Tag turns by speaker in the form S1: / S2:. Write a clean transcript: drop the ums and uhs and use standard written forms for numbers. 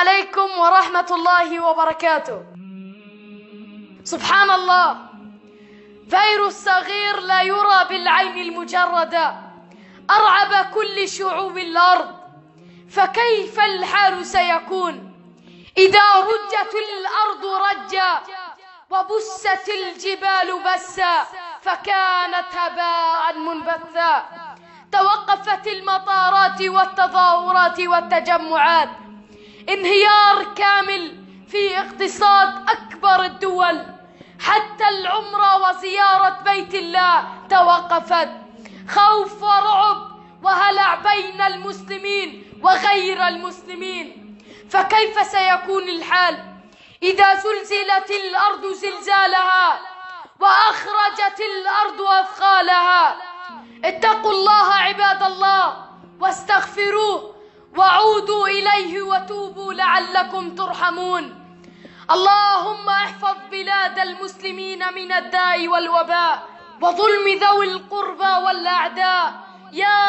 S1: عليكم ورحمة الله وبركاته. سبحان الله، فيروس صغير لا يرى بالعين المجردة أرعب كل شعوب الأرض، فكيف الحال سيكون إذا رجت الأرض رجا وبست الجبال بسا فكانت هباء منبثا؟ توقفت المطارات والتظاهرات والتجمعات، انهيار كامل في اقتصاد أكبر الدول، حتى العمرة وزيارة بيت الله توقفت. خوف ورعب وهلع بين المسلمين وغير المسلمين. فكيف سيكون الحال إذا زلزلت الأرض زلزالها وأخرجت الأرض أثقالها؟ اتقوا الله عباد الله واستغفروه وعودوا إليه وتوبوا لعلكم ترحمون. اللهم احفظ بلاد المسلمين من الداء والوباء وظلم ذوي القربى والأعداء يا